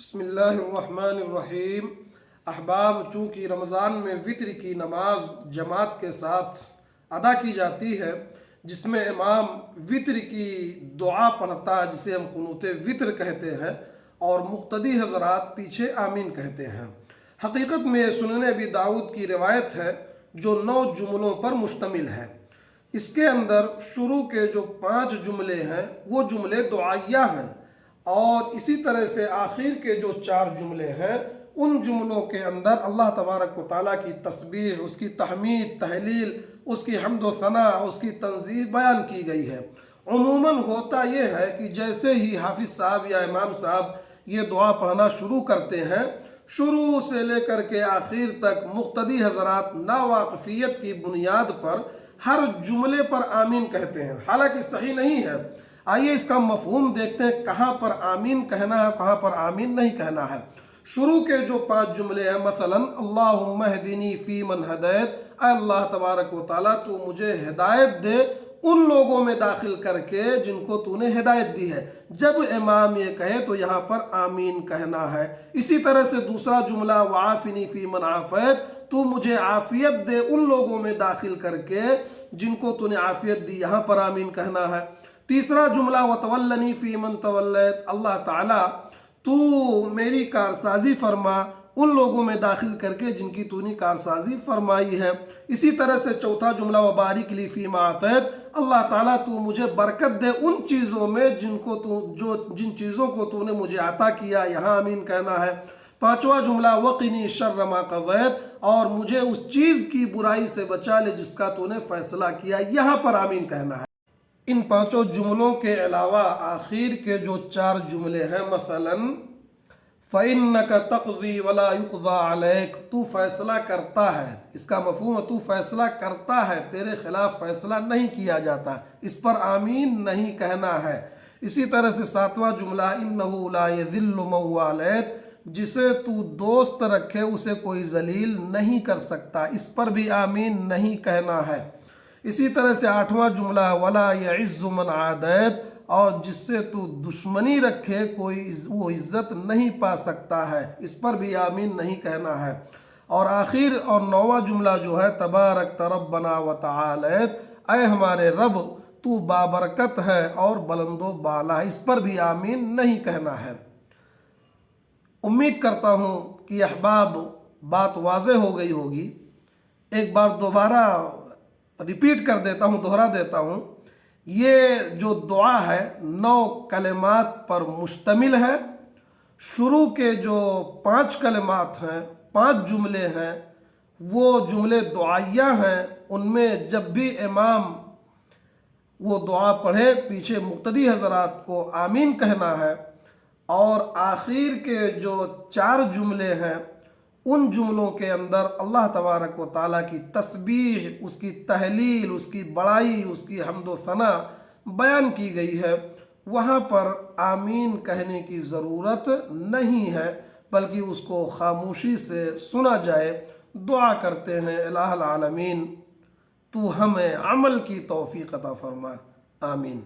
بسم اللہ الرحمن الرحیم۔ احباب، چونکہ رمضان میں وطر کی نماز جماعت کے ساتھ ادا کی جاتی ہے، جس میں امام وطر کی دعا پڑھتا ہے جسے ہم قنوت وطر کہتے ہیں، اور مقتدی حضرات پیچھے آمین کہتے ہیں۔ حقیقت میں یہ سنن ابی داؤد کی روایت ہے جو 9 جملوں پر مشتمل ہے۔ اس کے اندر شروع کے جو 5 جملے ہیں وہ جملے دعائیہ ہیں، اور اسی طرح سے آخر کے جو 4 جملے ہیں ان جملوں کے اندر اللہ تبارک و تعالیٰ کی تسبیح، اس کی تحمید، تحلیل، اس کی حمد و ثناء، اس کی تنزیہ بیان کی گئی ہے۔ عموماً ہوتا یہ ہے کہ جیسے ہی حافظ صاحب یا امام صاحب یہ دعا پڑھنا شروع کرتے ہیں، شروع سے لے کر کے آخر تک مقتدی حضرات ناواقفیت کی بنیاد پر ہر جملے پر آمین کہتے ہیں، حالانکہ صحیح نہیں ہے۔ آئیے اس کا مفہوم دیکھتے ہیں، کہاں پر آمین کہنا ہے، کہاں پر آمین نہیں کہنا ہے۔ شروع کے جو 5 جملے ہیں، مثلا اللہم اہدنی فی من ہدیت، اے اللہ تبارک و تعالیٰ تو مجھے ہدایت دے ان لوگوں میں داخل کر کے جن کو تو نے ہدایت دی ہے۔ جب امام یہ کہے تو یہاں پر آمین کہنا ہے۔ اسی طرح سے دوسرا جملہ وعافنی فی من عافیت، تو مجھے عافیت دے ان لوگوں میں داخل کر کے جن کو تو نے عافیت دی، یہاں پر آمین کہنا ہے۔ تیسرا جملہ وتولنی فی من تولیت، اللہ تعالیٰ تو میری کارسازی فرما ان لوگوں میں داخل کر کے جن کی تو نے کارسازی فرمائی ہے۔ اسی طرح سے چوتھا جملہ وبارک لی فیما اعطیت، اللہ تعالیٰ تو مجھے برکت دے ان چیزوں میں جن چیزوں کو تو نے مجھے عطا کیا، یہاں آمین کہنا ہے۔ پانچواں جملہ وقنی شر ما قضیت، اور مجھے اس چیز کی برائی سے بچا لے جس کا تو نے فیصلہ کیا، یہاں پر آمین کہنا ہے۔ ان 5 جملوں کے علاوہ آخر کے جو 4 جملے ہیں، مثلا فَإِنَّكَ تَقْضِي وَلَا يُقْضَى عَلَيْكَ، تو فیصلہ کرتا ہے، اس کا مفہوم ہے تو فیصلہ کرتا ہے، تیرے خلاف فیصلہ نہیں کیا جاتا، اس پر آمین نہیں کہنا ہے۔ اسی طرح سے 7واں جملہ إِنَّهُ لَا يَذِلُّ مَن وَالَيْتَ، جسے تو دوست رکھے اسے کوئی ذلیل نہیں کر سکتا، اس پر بھی آمین نہیں کہنا ہے۔ اسی طرح سے 8واں جملہ وَلَا يَعِزُّ مَنْ عَادَيْتَ، اور جس سے تو دشمنی رکھے کوئی وہ عزت نہیں پا سکتا ہے، اس پر بھی آمین نہیں کہنا ہے۔ اور آخر اور 9واں جملہ جو ہے تبارک ربنا وتعالیت، اے ہمارے رب تو بابرکت ہے اور بلند و بالا ہے، اس پر بھی آمین نہیں کہنا ہے۔ امید کرتا ہوں کہ احباب بات واضح ہو گئی ہوگی۔ ایک بار دوبارہ ریپیٹ کر دیتا ہوں، دہرا دیتا ہوں۔ یہ جو دعا ہے 9 کلمات پر مشتمل ہے۔ شروع کے جو 5 کلمات ہیں، 5 جملے ہیں، وہ جملے دعائیہ ہیں۔ ان میں جب بھی امام وہ دعا پڑھے پیچھے مقتدی حضرات کو آمین کہنا ہے، اور آخر کے جو 4 جملے ہیں ان جملوں کے اندر اللہ تبارک و تعالیٰ کی تسبیح، اس کی تحلیل، اس کی بڑائی، اس کی حمد و ثناء بیان کی گئی ہے، وہاں پر آمین کہنے کی ضرورت نہیں ہے، بلکہ اس کو خاموشی سے سنا جائے۔ دعا کرتے ہیں الہ العالمین تو ہمیں عمل کی توفیق عطا فرما، آمین۔